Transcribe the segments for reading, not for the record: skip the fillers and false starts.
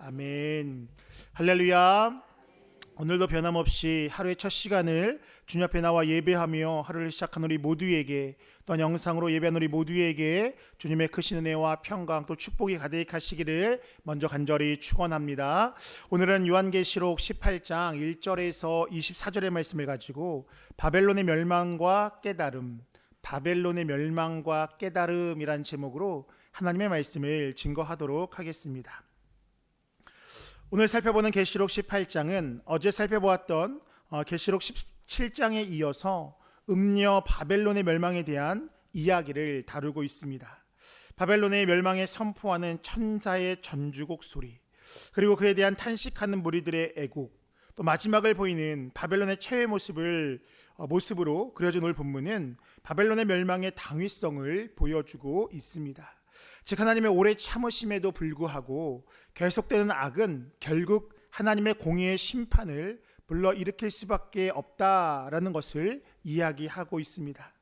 아멘. 할렐루야. 오늘도 변함없이 하루의 첫 시간을 주님 앞에 나와 예배하며 하루를 시작한 우리 모두에게, 또한 영상으로 예배한 우리 모두에게 주님의 크신 은혜와 평강 또 축복이 가득하시기를 먼저 간절히 축원합니다. 오늘은 요한계시록 18장 1절에서 24절의 말씀을 가지고 바벨론의 멸망과 깨달음, 바벨론의 멸망과 깨달음이란 제목으로 하나님의 말씀을 증거하도록 하겠습니다. 오늘 살펴보는 계시록 18장은 어제 살펴보았던 계시록 17장에 이어서 음녀 바벨론의 멸망에 대한 이야기를 다루고 있습니다. 바벨론의 멸망에 선포하는 천사의 전주곡 소리, 그리고 그에 대한 탄식하는 무리들의 애곡, 또 마지막을 보이는 바벨론의 최후의 모습으로 그려진 오늘 본문은 바벨론의 멸망의 당위성을 보여주고 있습니다. 즉 하나님의 오래 참으심에도 불구하고 계속되는 악은 결국 하나님의 공의의 심판을 불러일으킬 수밖에 없다라는 것을 이야기하고 있습니다.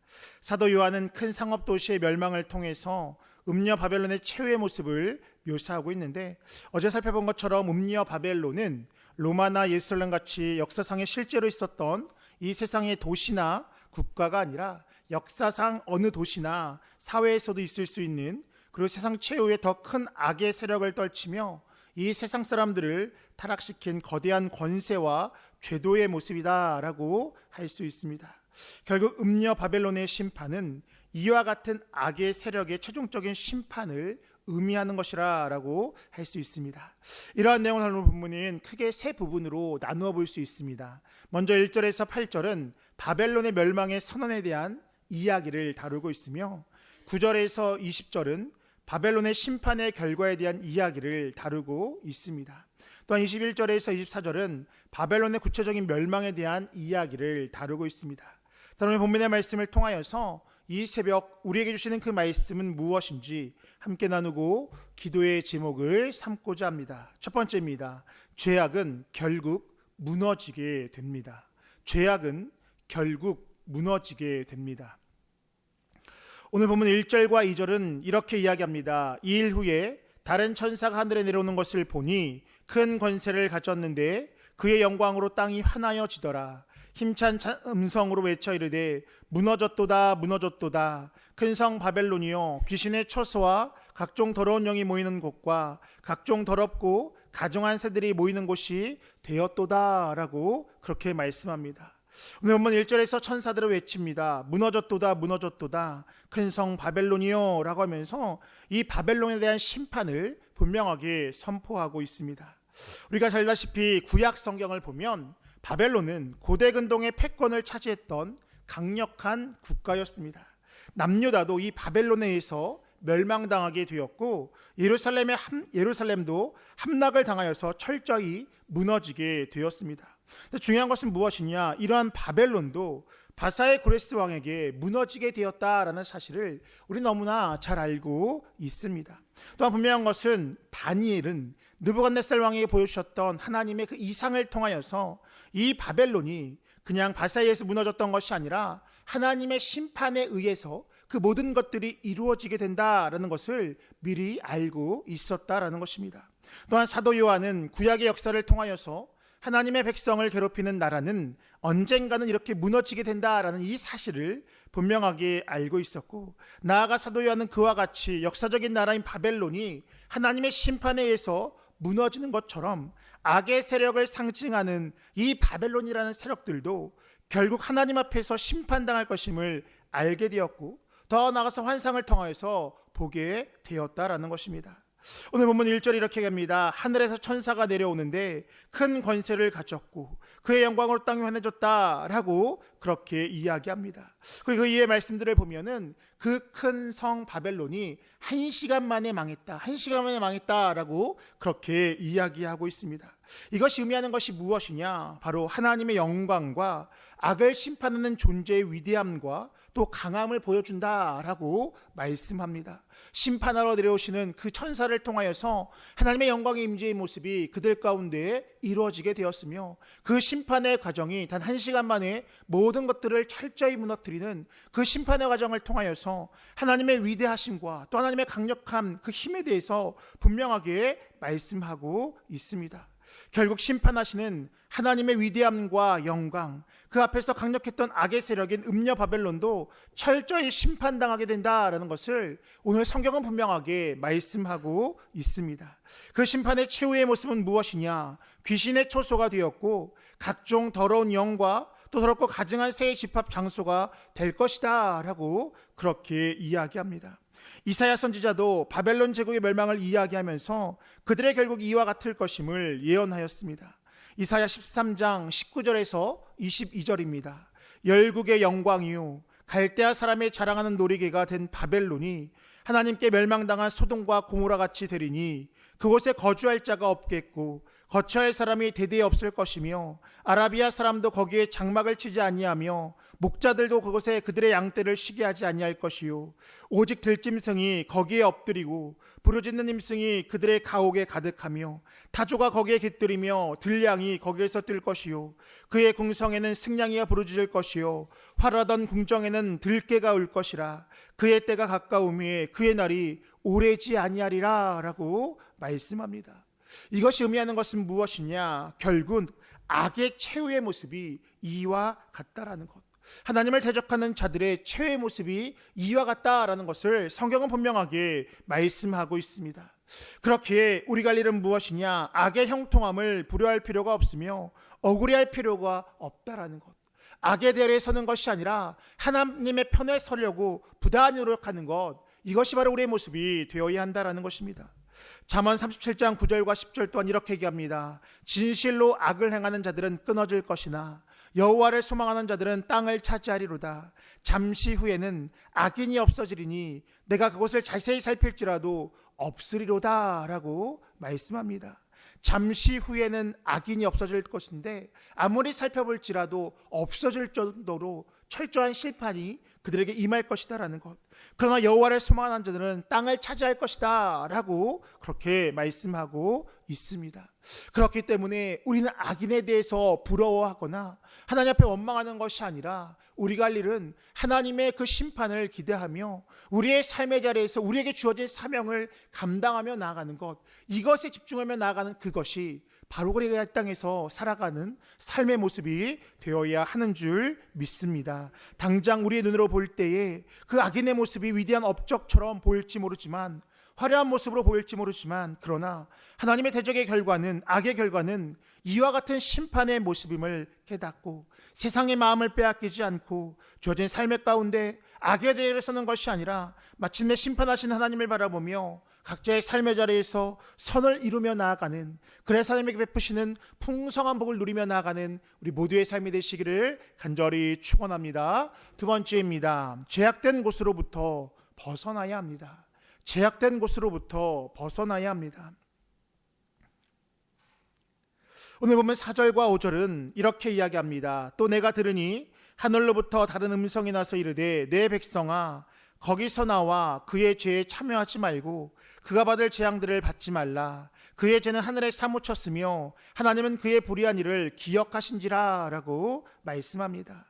사도 요한은 큰 상업도시의 멸망을 통해서 음녀 바벨론의 최후의 모습을 묘사하고 있는데, 어제 살펴본 것처럼 음녀 바벨론은 로마나 예루살렘 같이 역사상에 실제로 있었던 이 세상의 도시나 국가가 아니라 역사상 어느 도시나 사회에서도 있을 수 있는, 그리고 세상 최후의 더 큰 악의 세력을 떨치며 이 세상 사람들을 타락시킨 거대한 권세와 죄도의 모습이다라고 할 수 있습니다. 결국 음녀 바벨론의 심판은 이와 같은 악의 세력의 최종적인 심판을 의미하는 것이라고 할 수 있습니다. 이러한 내용을 다루는 본문은 크게 세 부분으로 나누어 볼 수 있습니다. 먼저 1절에서 8절은 바벨론의 멸망의 선언에 대한 이야기를 다루고 있으며, 9절에서 20절은 바벨론의 심판의 결과에 대한 이야기를 다루고 있습니다. 또한 21절에서 24절은 바벨론의 구체적인 멸망에 대한 이야기를 다루고 있습니다. 그러면 본문의 말씀을 통하여서 이 새벽 우리에게 주시는 그 말씀은 무엇인지 함께 나누고 기도의 제목을 삼고자 합니다. 첫 번째입니다. 죄악은 결국 무너지게 됩니다. 죄악은 결국 무너지게 됩니다. 오늘 본문 1절과 2절은 이렇게 이야기합니다. 이 일 후에 다른 천사가 하늘에 내려오는 것을 보니 큰 권세를 가졌는데 그의 영광으로 땅이 환하여지더라. 힘찬 음성으로 외쳐 이르되 무너졌도다 무너졌도다. 큰 성 바벨론이여, 귀신의 처소와 각종 더러운 영이 모이는 곳과 각종 더럽고 가증한 새들이 모이는 곳이 되었도다 라고 그렇게 말씀합니다. 오늘 본문 1절에서 천사들을 외칩니다. 무너졌도다 무너졌도다, 큰 성 바벨론이요 라고 하면서 이 바벨론에 대한 심판을 분명하게 선포하고 있습니다. 우리가 잘 알다시피 구약 성경을 보면 바벨론은 고대 근동의 패권을 차지했던 강력한 국가였습니다. 남유다도 이 바벨론에 의해서 멸망당하게 되었고, 예루살렘도 함락을 당하여서 철저히 무너지게 되었습니다. 중요한 것은 무엇이냐? 이러한 바벨론도 바사의 고레스 왕에게 무너지게 되었다라는 사실을 우리 너무나 잘 알고 있습니다. 또한 분명한 것은 다니엘은 느부갓네살 왕에게 보여주셨던 하나님의 그 이상을 통하여서 이 바벨론이 그냥 바사에 의해서 무너졌던 것이 아니라 하나님의 심판에 의해서 그 모든 것들이 이루어지게 된다라는 것을 미리 알고 있었다라는 것입니다. 또한 사도 요한은 구약의 역사를 통하여서 하나님의 백성을 괴롭히는 나라는 언젠가는 이렇게 무너지게 된다라는 이 사실을 분명하게 알고 있었고, 나아가 사도 요한은 그와 같이 역사적인 나라인 바벨론이 하나님의 심판에 의해서 무너지는 것처럼 악의 세력을 상징하는 이 바벨론이라는 세력들도 결국 하나님 앞에서 심판당할 것임을 알게 되었고, 더 나아가서 환상을 통하여서 보게 되었다라는 것입니다. 오늘 본문 1절이 이렇게 합니다. 하늘에서 천사가 내려오는데 큰 권세를 가졌고 그의 영광으로 땅이 환해졌다라고 그렇게 이야기합니다. 그리고 이의 말씀들을 보면은 그 큰 성 바벨론이 1시간 만에 망했다, 1시간 만에 망했다라고 그렇게 이야기하고 있습니다. 이것이 의미하는 것이 무엇이냐? 바로 하나님의 영광과 악을 심판하는 존재의 위대함과 또 강함을 보여준다라고 말씀합니다. 심판하러 내려오시는 그 천사를 통하여서 하나님의 영광의 임재의 모습이 그들 가운데 이루어지게 되었으며, 그 심판의 과정이 단 1시간 만에 모든 것들을 철저히 무너뜨리는 그 심판의 과정을 통하여서 통해서 하나님의 위대하심과 또 하나님의 강력한 그 힘에 대해서 분명하게 말씀하고 있습니다. 결국 심판하시는 하나님의 위대함과 영광, 그 앞에서 강력했던 악의 세력인 음녀 바벨론도 철저히 심판당하게 된다라는 것을 오늘 성경은 분명하게 말씀하고 있습니다. 그 심판의 최후의 모습은 무엇이냐? 귀신의 초소가 되었고 각종 더러운 영과 또 더럽고 가증한 새의 집합 장소가 될 것이다 라고 그렇게 이야기합니다. 이사야 선지자도 바벨론 제국의 멸망을 이야기하면서 그들의 결국 이와 같을 것임을 예언하였습니다. 이사야 13장 19절에서 22절입니다. 열국의 영광이요 갈대아 사람의 자랑하는 놀이개가 된 바벨론이 하나님께 멸망당한 소돔과 고모라 같이 되리니 그곳에 거주할 자가 없겠고 거처할 사람이 대대에 없을 것이며 아라비아 사람도 거기에 장막을 치지 아니하며 목자들도 그곳에 그들의 양떼를 쉬게 하지 아니할 것이요 오직 들짐승이 거기에 엎드리고 부르짖는 짐승이 그들의 가옥에 가득하며 타조가 거기에 깃들이며 들량이 거기에서 뜰 것이요 그의 궁성에는 승냥이가 부르짖을 것이요 활하던 궁정에는 들깨가 울 것이라 그의 때가 가까우며 그의 날이 오래지 아니하리라 라고 말씀합니다. 이것이 의미하는 것은 무엇이냐? 결국 악의 최후의 모습이 이와 같다라는 것, 하나님을 대적하는 자들의 최후의 모습이 이와 같다라는 것을 성경은 분명하게 말씀하고 있습니다. 그렇기에 우리가 할 일은 무엇이냐? 악의 형통함을 불효할 필요가 없으며 억울해할 필요가 없다라는 것, 악에 대해 서는 것이 아니라 하나님의 편에 서려고 부단히 노력하는 것, 이것이 바로 우리의 모습이 되어야 한다라는 것입니다. 잠언 37장 9절과 10절 또한 이렇게 얘기합니다. 진실로 악을 행하는 자들은 끊어질 것이나 여호와를 소망하는 자들은 땅을 차지하리로다. 잠시 후에는 악인이 없어지리니 내가 그것을 자세히 살필지라도 없으리로다 라고 말씀합니다. 잠시 후에는 악인이 없어질 것인데 아무리 살펴볼지라도 없어질 정도로 철저한 심판이 그들에게 임할 것이다 라는 것. 그러나 여호와를 소망하는 자들은 땅을 차지할 것이다 라고 그렇게 말씀하고 있습니다. 그렇기 때문에 우리는 악인에 대해서 부러워하거나 하나님 앞에 원망하는 것이 아니라 우리가 할 일은 하나님의 그 심판을 기대하며 우리의 삶의 자리에서 우리에게 주어진 사명을 감당하며 나아가는 것, 이것에 집중하며 나아가는 그것이 바로 우리가 이 땅에서 살아가는 삶의 모습이 되어야 하는 줄 믿습니다. 당장 우리의 눈으로 볼 때에 그 악인의 모습이 위대한 업적처럼 보일지 모르지만, 화려한 모습으로 보일지 모르지만, 그러나 하나님의 대적의 결과는, 악의 결과는 이와 같은 심판의 모습임을 깨닫고 세상의 마음을 빼앗기지 않고 주어진 삶의 가운데 악에 대해 서는 것이 아니라 마침내 심판하신 하나님을 바라보며 각자의 삶의 자리에서 선을 이루며 나아가는, 그래서 하나님에게 베푸시는 풍성한 복을 누리며 나아가는 우리 모두의 삶이 되시기를 간절히 축원합니다. 두 번째입니다. 죄악된 곳으로부터 벗어나야 합니다. 죄악된 곳으로부터 벗어나야 합니다. 오늘 보면 4절과 5절은 이렇게 이야기합니다. 또 내가 들으니 하늘로부터 다른 음성이 나서 이르되 내 백성아 거기서 나와 그의 죄에 참여하지 말고 그가 받을 재앙들을 받지 말라. 그의 죄는 하늘에 사무쳤으며 하나님은 그의 불의한 일을 기억하신지라 라고 말씀합니다.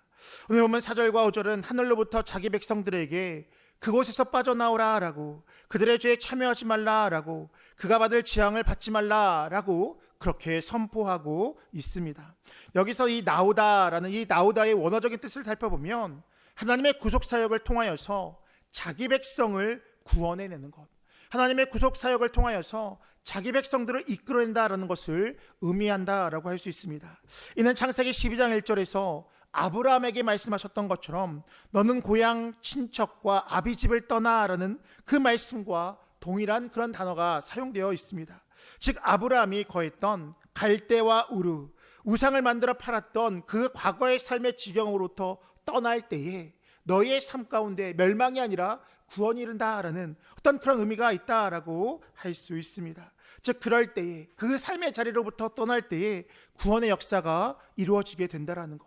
오늘 보면 4절과 5절은 하늘로부터 자기 백성들에게 그곳에서 빠져나오라 라고, 그들의 죄에 참여하지 말라 라고, 그가 받을 재앙을 받지 말라 라고 그렇게 선포하고 있습니다. 여기서 이 나오다라는 이 나오다의 원어적인 뜻을 살펴보면 하나님의 구속사역을 통하여서 자기 백성을 구원해내는 것, 하나님의 구속사역을 통하여서 자기 백성들을 이끌어낸다라는 것을 의미한다라고 할 수 있습니다. 이는 창세기 12장 1절에서 아브라함에게 말씀하셨던 것처럼 너는 고향 친척과 아비집을 떠나라는 그 말씀과 동일한 그런 단어가 사용되어 있습니다. 즉 아브라함이 거했던 갈대와 우르, 우상을 만들어 팔았던 그 과거의 삶의 지경으로부터 떠날 때에 너희의 삶 가운데 멸망이 아니라 구원이 이른다라는 어떤 그런 의미가 있다라고 할 수 있습니다. 즉 그럴 때에, 그 삶의 자리로부터 떠날 때에 구원의 역사가 이루어지게 된다라는 것.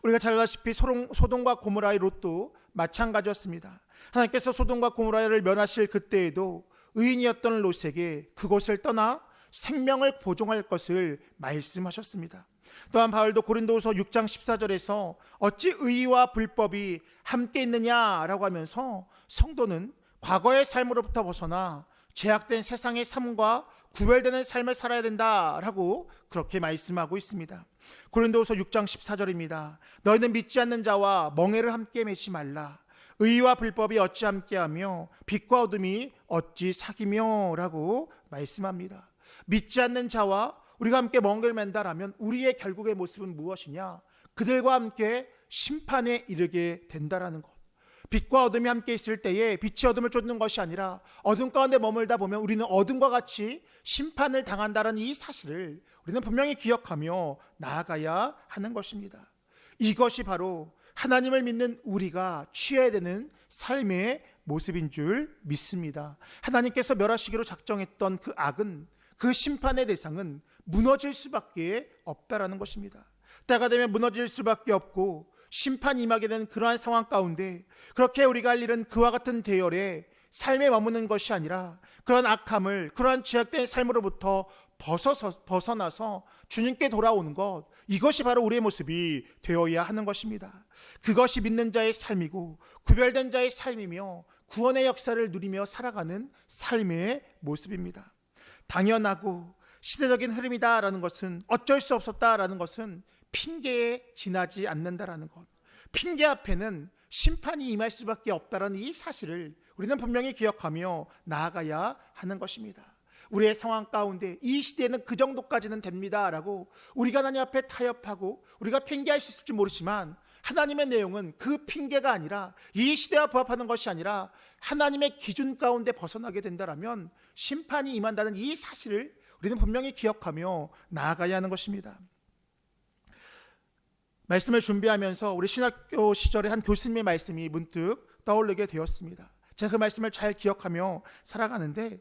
우리가 잘 알다시피 소돔과 고모라의 롯도 마찬가지였습니다. 하나님께서 소돔과 고모라를 멸하실 그때에도 의인이었던 롯에게 그곳을 떠나 생명을 보존할 것을 말씀하셨습니다. 또한 바울도 고린도후서 6장 14절에서 어찌 의와 불법이 함께 있느냐라고 하면서 성도는 과거의 삶으로부터 벗어나 죄악된 세상의 삶과 구별되는 삶을 살아야 된다라고 그렇게 말씀하고 있습니다. 고린도후서 6장 14절입니다. 너희는 믿지 않는 자와 멍에를 함께 매지 말라. 의와 불법이 어찌 함께하며 빛과 어둠이 어찌 사귀며 라고 말씀합니다. 믿지 않는 자와 우리가 함께 멍에를 맨다라면 우리의 결국의 모습은 무엇이냐? 그들과 함께 심판에 이르게 된다라는 것. 빛과 어둠이 함께 있을 때에 빛이 어둠을 쫓는 것이 아니라 어둠 가운데 머물다 보면 우리는 어둠과 같이 심판을 당한다는 이 사실을 우리는 분명히 기억하며 나아가야 하는 것입니다. 이것이 바로 하나님을 믿는 우리가 취해야 되는 삶의 모습인 줄 믿습니다. 하나님께서 멸하시기로 작정했던 그 악은, 그 심판의 대상은 무너질 수밖에 없다라는 것입니다. 때가 되면 무너질 수밖에 없고 심판이 임하게 되는 그러한 상황 가운데 그렇게 우리가 할 일은 그와 같은 대열에 삶에 머무는 것이 아니라 그런 악함을, 그러한 죄악된 삶으로부터 벗어나서 주님께 돌아오는 것, 이것이 바로 우리의 모습이 되어야 하는 것입니다. 그것이 믿는 자의 삶이고 구별된 자의 삶이며 구원의 역사를 누리며 살아가는 삶의 모습입니다. 당연하고 시대적인 흐름이다라는 것은, 어쩔 수 없었다라는 것은 핑계에 지나지 않는다라는 것, 핑계 앞에는 심판이 임할 수밖에 없다라는 이 사실을 우리는 분명히 기억하며 나아가야 하는 것입니다. 우리의 상황 가운데 이 시대는 그 정도까지는 됩니다라고 우리가 하나님 앞에 타협하고 우리가 핑계할 수 있을지 모르지만, 하나님의 내용은 그 핑계가 아니라, 이 시대와 부합하는 것이 아니라 하나님의 기준 가운데 벗어나게 된다라면 심판이 임한다는 이 사실을 우리는 분명히 기억하며 나아가야 하는 것입니다. 말씀을 준비하면서 우리 신학교 시절에 한 교수님의 말씀이 문득 떠오르게 되었습니다. 제가 그 말씀을 잘 기억하며 살아가는데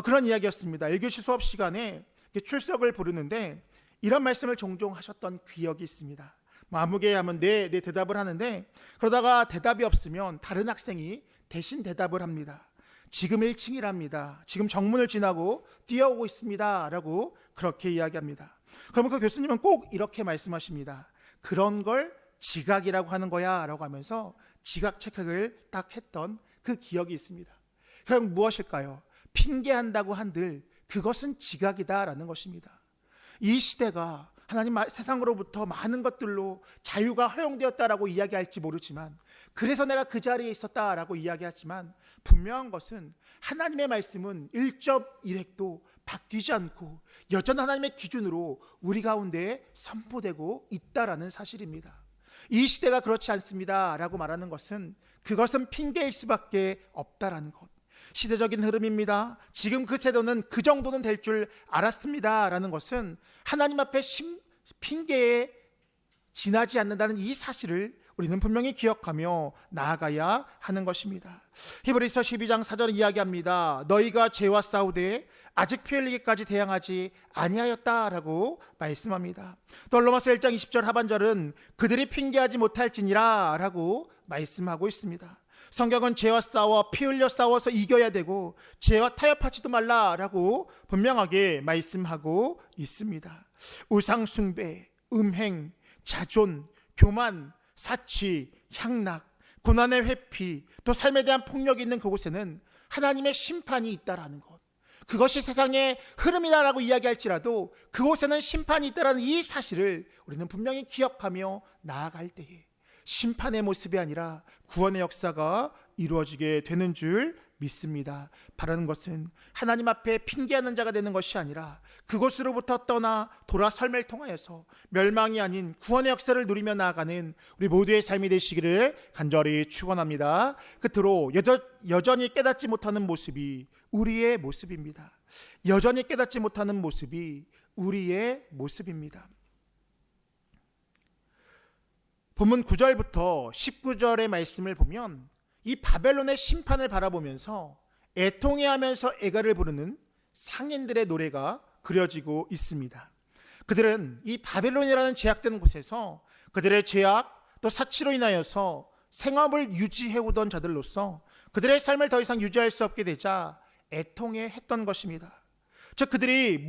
그런 이야기였습니다. 1교시 수업 시간에 출석을 부르는데 이런 말씀을 종종 하셨던 기억이 있습니다. 아무개 하면 네 대답을 하는데, 그러다가 대답이 없으면 다른 학생이 대신 대답을 합니다. 지금 1층이랍니다. 지금 정문을 지나고 뛰어오고 있습니다 라고 그렇게 이야기합니다. 그러면 그 교수님은 꼭 이렇게 말씀하십니다. 그런 걸 지각이라고 하는 거야 라고 하면서 지각 체크를 딱 했던 그 기억이 있습니다. 그럼 무엇일까요? 핑계한다고 한들 그것은 지각이다라는 것입니다. 이 시대가 하나님 세상으로부터 많은 것들로 자유가 허용되었다라고 이야기할지 모르지만, 그래서 내가 그 자리에 있었다라고 이야기하지만, 분명한 것은 하나님의 말씀은 1.1획도 바뀌지 않고 여전히 하나님의 기준으로 우리 가운데 선포되고 있다라는 사실입니다. 이 시대가 그렇지 않습니다 라고 말하는 것은, 그것은 핑계일 수밖에 없다라는 것, 시대적인 흐름입니다. 지금 그 세대는 그 정도는 될 줄 알았습니다 라는 것은 하나님 앞에 핑계에 지나지 않는다는 이 사실을 우리는 분명히 기억하며 나아가야 하는 것입니다. 히브리서 12장 4절 이야기합니다. 너희가 죄와 싸우되 아직 피 흘리기까지 대항하지 아니하였다라고 말씀합니다. 또 로마서 1장 20절 하반절은 그들이 핑계하지 못할지니라 라고 말씀하고 있습니다. 성경은 죄와 싸워 피 흘려 싸워서 이겨야 되고 죄와 타협하지도 말라라고 분명하게 말씀하고 있습니다. 우상 숭배, 음행, 자존, 교만, 사치, 향락, 고난의 회피, 또 삶에 대한 폭력이 있는 그곳에는 하나님의 심판이 있다라는 것, 그것이 세상의 흐름이다라고 이야기할지라도 그곳에는 심판이 있다라는 이 사실을 우리는 분명히 기억하며 나아갈 때에 심판의 모습이 아니라 구원의 역사가 이루어지게 되는 줄 믿습니다. 바라는 것은 하나님 앞에 핑계하는 자가 되는 것이 아니라 그곳으로부터 떠나 돌아설매를 통하여서 멸망이 아닌 구원의 역사를 누리며 나아가는 우리 모두의 삶이 되시기를 간절히 축원합니다. 끝으로 여전히 깨닫지 못하는 모습이 우리의 모습입니다. 여전히 깨닫지 못하는 모습이 우리의 모습입니다. 본문 9절부터 19절의 말씀을 보면 이 바벨론의 심판을 바라보면서 애통해하면서 애가를 부르는 상인들의 노래가 그려지고 있습니다. 그들은 이 바벨론이라는 제약된 곳에서 그들의 죄악 또 사치로 인하여서 생업을 유지해오던 자들로서 그들의 삶을 더 이상 유지할 수 없게 되자 애통해했던 것입니다. 즉 그들이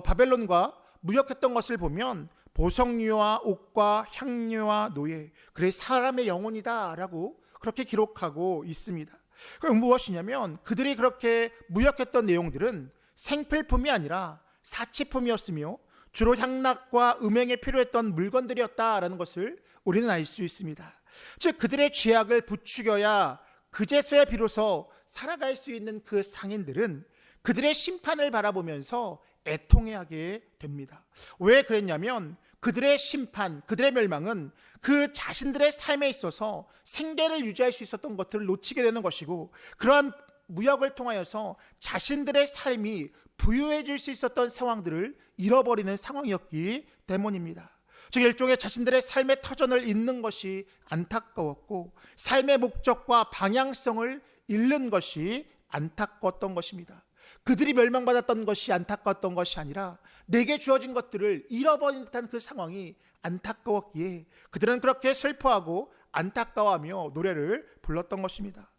바벨론과 무역했던 것을 보면 보석류와 옥과 향료와 노예, 그래 사람의 영혼이다 라고 그렇게 기록하고 있습니다. 그 무엇이냐면 그들이 그렇게 무역했던 내용들은 생필품이 아니라 사치품이었으며 주로 향락과 음행에 필요했던 물건들이었다라는 것을 우리는 알 수 있습니다. 즉 그들의 죄악을 부추겨야 그제서야 비로소 살아갈 수 있는 그 상인들은 그들의 심판을 바라보면서 애통해하게 됩니다. 왜 그랬냐면 그들의 심판, 그들의 멸망은 그 자신들의 삶에 있어서 생계를 유지할 수 있었던 것들을 놓치게 되는 것이고, 그러한 무역을 통하여서 자신들의 삶이 부유해질 수 있었던 상황들을 잃어버리는 상황이었기 때문입니다. 즉 일종의 자신들의 삶의 터전을 잃는 것이 안타까웠고, 삶의 목적과 방향성을 잃는 것이 안타까웠던 것입니다. 그들이 멸망받았던 것이 안타까웠던 것이 아니라 내게 주어진 것들을 잃어버린 듯한 그 상황이 안타까웠기에 그들은 그렇게 슬퍼하고 안타까워하며 노래를 불렀던 것입니다.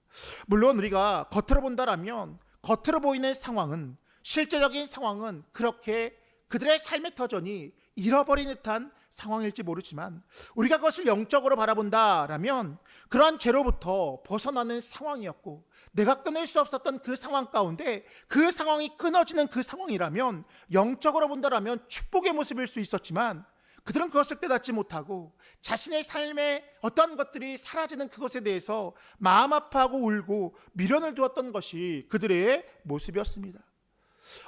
물론 우리가 겉으로 본다라면 겉으로 보이는 상황은, 실제적인 상황은 그렇게 그들의 삶의 터전이 잃어버린 듯한 상황일지 모르지만, 우리가 그것을 영적으로 바라본다라면 그러한 죄로부터 벗어나는 상황이었고, 내가 끊을 수 없었던 그 상황 가운데 그 상황이 끊어지는 그 상황이라면, 영적으로 본다라면 축복의 모습일 수 있었지만 그들은 그것을 깨닫지 못하고 자신의 삶에 어떤 것들이 사라지는 그것에 대해서 마음 아파하고 울고 미련을 두었던 것이 그들의 모습이었습니다.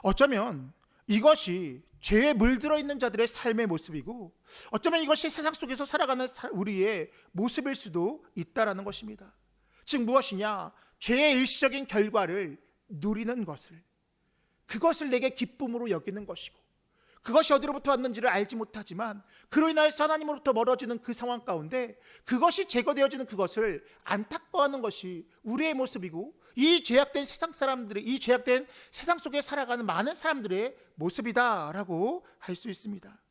어쩌면 이것이 죄에 물들어 있는 자들의 삶의 모습이고, 어쩌면 이것이 세상 속에서 살아가는 우리의 모습일 수도 있다라는 것입니다. 즉 무엇이냐? 죄의 일시적인 결과를 누리는 것을, 그것을 내게 기쁨으로 여기는 것이고, 그것이 어디로부터 왔는지를 알지 못하지만 그로 인하여서 하나님으로부터 멀어지는 그 상황 가운데 그것이 제거되어지는 그것을 안타까워하는 것이 우리의 모습이고, 이 죄악된 세상 사람들의, 이 죄악된 세상 속에 살아가는 많은 사람들의 모습이다라고 할 수 있습니다.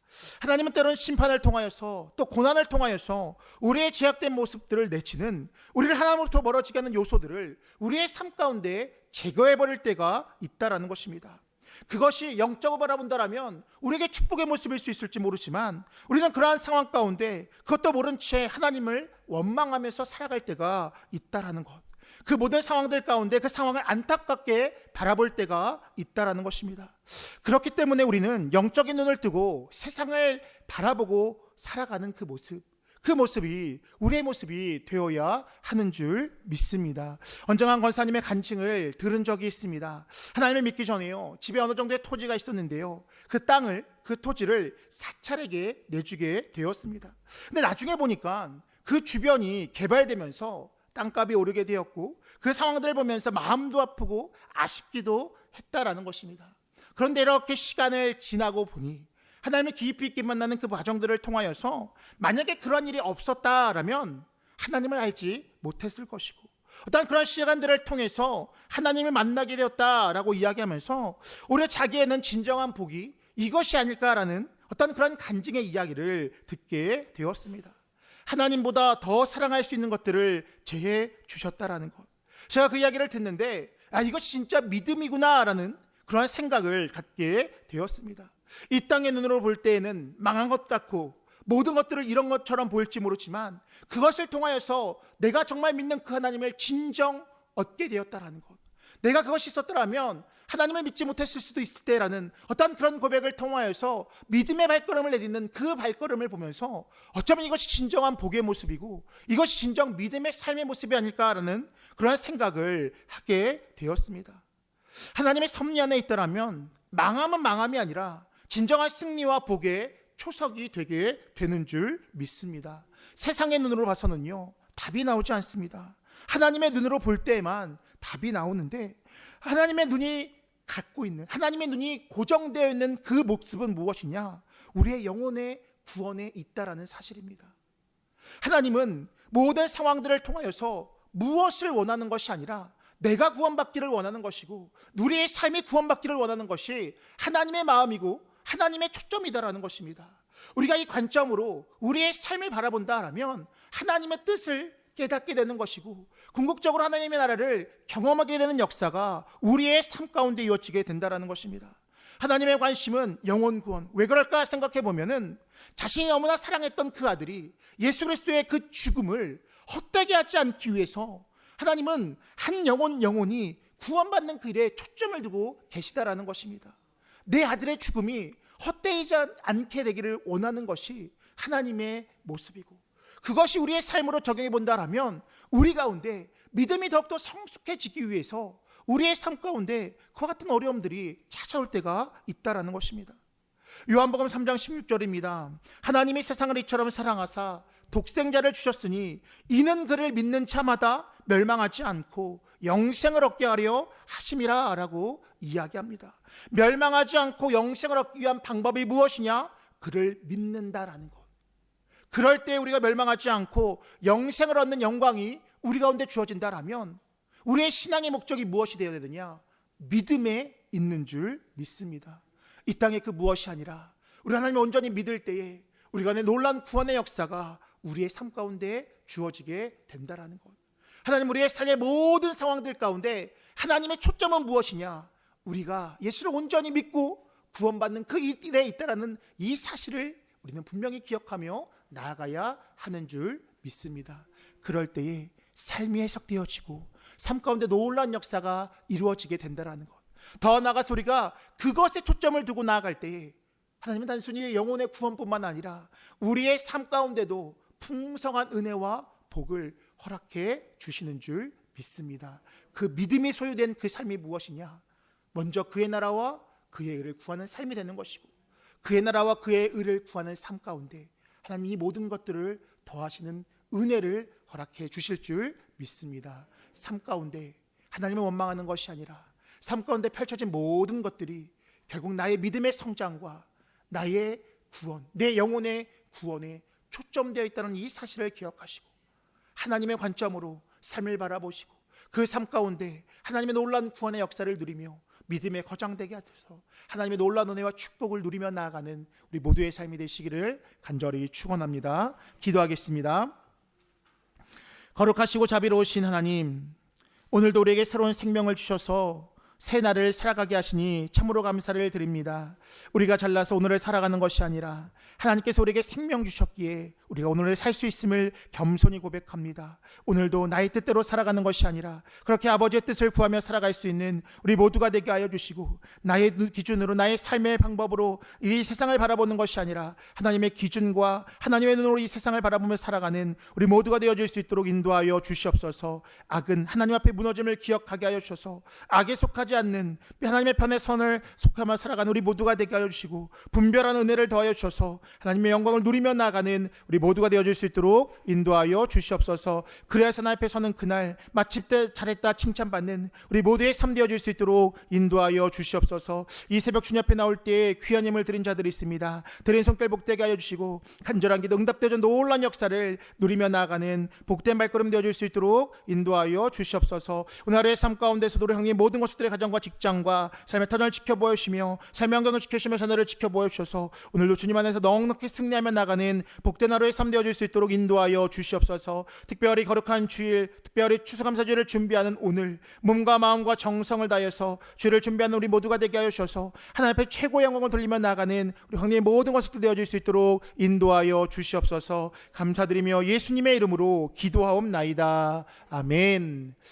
하나님은 때로는 심판을 통하여서 또 고난을 통하여서 우리의 죄악된 모습들을 내치는, 우리를 하나님으로부터 멀어지게 하는 요소들을 우리의 삶 가운데 제거해버릴 때가 있다라는 것입니다. 그것이 영적으로 바라본다라면 우리에게 축복의 모습일 수 있을지 모르지만, 우리는 그러한 상황 가운데 그것도 모른 채 하나님을 원망하면서 살아갈 때가 있다라는 것, 그 모든 상황들 가운데 그 상황을 안타깝게 바라볼 때가 있다라는 것입니다. 그렇기 때문에 우리는 영적인 눈을 뜨고 세상을 바라보고 살아가는 그 모습이 우리의 모습이 되어야 하는 줄 믿습니다. 언정한 권사님의 간증을 들은 적이 있습니다. 하나님을 믿기 전에요, 집에 어느 정도의 토지가 있었는데요, 그 토지를 사찰에게 내주게 되었습니다. 근데 나중에 보니까 그 주변이 개발되면서 땅값이 오르게 되었고, 그 상황들을 보면서 마음도 아프고 아쉽기도 했다라는 것입니다. 그런데 이렇게 시간을 지나고 보니 하나님을 깊이 있게 만나는 그 과정들을 통하여서 만약에 그런 일이 없었다라면 하나님을 알지 못했을 것이고, 어떤 그런 시간들을 통해서 하나님을 만나게 되었다라고 이야기하면서 오히려 자기에는 진정한 복이 이것이 아닐까라는 어떤 그런 간증의 이야기를 듣게 되었습니다. 하나님보다 더 사랑할 수 있는 것들을 제해 주셨다라는 것, 제가 그 이야기를 듣는데 이것이 진짜 믿음이구나라는 그런 생각을 갖게 되었습니다. 이 땅의 눈으로 볼 때에는 망한 것 같고 모든 것들을 이런 것처럼 보일지 모르지만, 그것을 통하여서 내가 정말 믿는 그 하나님을 진정 얻게 되었다라는 것, 내가 그것이 있었더라면 하나님을 믿지 못했을 수도 있을 때라는 어떤 그런 고백을 통하여서 믿음의 발걸음을 내딛는 그 발걸음을 보면서 어쩌면 이것이 진정한 복의 모습이고 이것이 진정 믿음의 삶의 모습이 아닐까라는 그런 생각을 하게 되었습니다. 하나님의 섭리 안에 있더라면 망함은 망함이 아니라 진정한 승리와 복의 초석이 되게 되는 줄 믿습니다. 세상의 눈으로 봐서는요, 답이 나오지 않습니다. 하나님의 눈으로 볼 때에만 답이 나오는데, 하나님의 눈이 갖고 있는, 하나님의 눈이 고정되어 있는 그 모습은 무엇이냐? 우리의 영혼의 구원에 있다라는 사실입니다. 하나님은 모든 상황들을 통하여서 무엇을 원하는 것이 아니라 내가 구원받기를 원하는 것이고, 우리의 삶이 구원받기를 원하는 것이 하나님의 마음이고 하나님의 초점이다라는 것입니다. 우리가 이 관점으로 우리의 삶을 바라본다라면 하나님의 뜻을 깨닫게 되는 것이고, 궁극적으로 하나님의 나라를 경험하게 되는 역사가 우리의 삶 가운데 이어지게 된다는 것입니다. 하나님의 관심은 영혼 구원. 왜 그럴까 생각해 보면은 자신이 너무나 사랑했던 그 아들이 예수 그리스도의 그 죽음을 헛되게 하지 않기 위해서 하나님은 한 영혼이 구원받는 그 일에 초점을 두고 계시다라는 것입니다. 내 아들의 죽음이 헛되지 않게 되기를 원하는 것이 하나님의 모습이고, 그것이 우리의 삶으로 적용해 본다라면 우리 가운데 믿음이 더욱더 성숙해지기 위해서 우리의 삶 가운데 그와 같은 어려움들이 찾아올 때가 있다라는 것입니다. 요한복음 3장 16절입니다. 하나님이 세상을 이처럼 사랑하사 독생자를 주셨으니 이는 그를 믿는 자마다 멸망하지 않고 영생을 얻게 하려 하심이라 라고 이야기합니다. 멸망하지 않고 영생을 얻기 위한 방법이 무엇이냐? 그를 믿는다라는 것. 그럴 때 우리가 멸망하지 않고 영생을 얻는 영광이 우리 가운데 주어진다라면 우리의 신앙의 목적이 무엇이 되어야 되느냐? 믿음에 있는 줄 믿습니다. 이 땅에 그 무엇이 아니라 우리 하나님을 온전히 믿을 때에 우리 간에 놀라운 구원의 역사가 우리의 삶 가운데 주어지게 된다라는 것. 하나님, 우리의 삶의 모든 상황들 가운데 하나님의 초점은 무엇이냐? 우리가 예수를 온전히 믿고 구원받는 그 일에 있다라는 이 사실을 우리는 분명히 기억하며 나아가야 하는 줄 믿습니다. 그럴 때에 삶이 해석되어지고 삶 가운데 놀라운 역사가 이루어지게 된다라는 것. 더 나아가서 우리가 그것에 초점을 두고 나아갈 때에 하나님은 단순히 영혼의 구원뿐만 아니라 우리의 삶 가운데도 풍성한 은혜와 복을 허락해 주시는 줄 믿습니다. 그 믿음이 소유된 그 삶이 무엇이냐? 먼저 그의 나라와 그의 의를 구하는 삶이 되는 것이고, 그의 나라와 그의 의를 구하는 삶 가운데 하나님이 이 모든 것들을 더하시는 은혜를 허락해 주실 줄 믿습니다. 삶 가운데 하나님을 원망하는 것이 아니라 삶 가운데 펼쳐진 모든 것들이 결국 나의 믿음의 성장과 나의 구원, 내 영혼의 구원에 초점되어 있다는 이 사실을 기억하시고 하나님의 관점으로 삶을 바라보시고 그 삶 가운데 하나님의 놀라운 구원의 역사를 누리며 믿음에 거장되게 하셔서 하나님의 놀라운 은혜와 축복을 누리며 나아가는 우리 모두의 삶이 되시기를 간절히 축원합니다. 기도하겠습니다. 거룩하시고 자비로우신 하나님, 오늘도 우리에게 새로운 생명을 주셔서 새 날을 살아가게 하시니 참으로 감사를 드립니다. 우리가 잘나서 오늘을 살아가는 것이 아니라 하나님께서 우리에게 생명 주셨기에 우리가 오늘을 살 수 있음을 겸손히 고백합니다. 오늘도 나의 뜻대로 살아가는 것이 아니라 그렇게 아버지의 뜻을 구하며 살아갈 수 있는 우리 모두가 되게 하여 주시고, 나의 기준으로 나의 삶의 방법으로 이 세상을 바라보는 것이 아니라 하나님의 기준과 하나님의 눈으로 이 세상을 바라보며 살아가는 우리 모두가 되어질 수 있도록 인도하여 주시옵소서. 악은 하나님 앞에 무너짐을 기억하게 하여 주셔서 악에 속하지 않는 하나님의 편의 선을 속하며 살아가는 우리 모두가 되게 하여 주시고, 분별한 은혜를 더하여 주셔서 하나님의 영광을 누리며 나아가는 우리 모두가 되어질 수 있도록 인도하여 주시옵소서. 그래서 하나님 앞에 서는 그날 마침내 잘했다 칭찬받는 우리 모두의 삶 되어질 수 있도록 인도하여 주시옵소서. 이 새벽 주님 앞에 나올 때에 귀한 힘을 드린 자들이 있습니다. 드린 손길 복되게 하여 주시고 간절한 기도 응답되어져 놀라운 역사를 누리며 나아가는 복된 발걸음 되어질 수 있도록 인도하여 주시옵소서. 오늘 하루의 삶 가운데서도 우리 형님 모든 것들의 가정과 직장과 삶의 터전을 지켜보여 주시며 삶의 환경을 지켜주시며 자녀를 지켜보여 주셔서 오늘도 주님 안에서 넉넉히 승리하며 나가는 복된 하루의 삶 되어질 수 있도록 인도하여 주시옵소서. 특별히 거룩한 주일, 특별히 추수감사주일을 준비하는 오늘 몸과 마음과 정성을 다해서 주일을 준비하는 우리 모두가 되게 하여 주셔서 하나님 앞에 최고의 영광을 돌리며 나가는 우리 형님의 모든 것들 되어질 수 있도록 인도하여 주시옵소서. 감사드리며 예수님의 이름으로 기도하옵나이다. 아멘.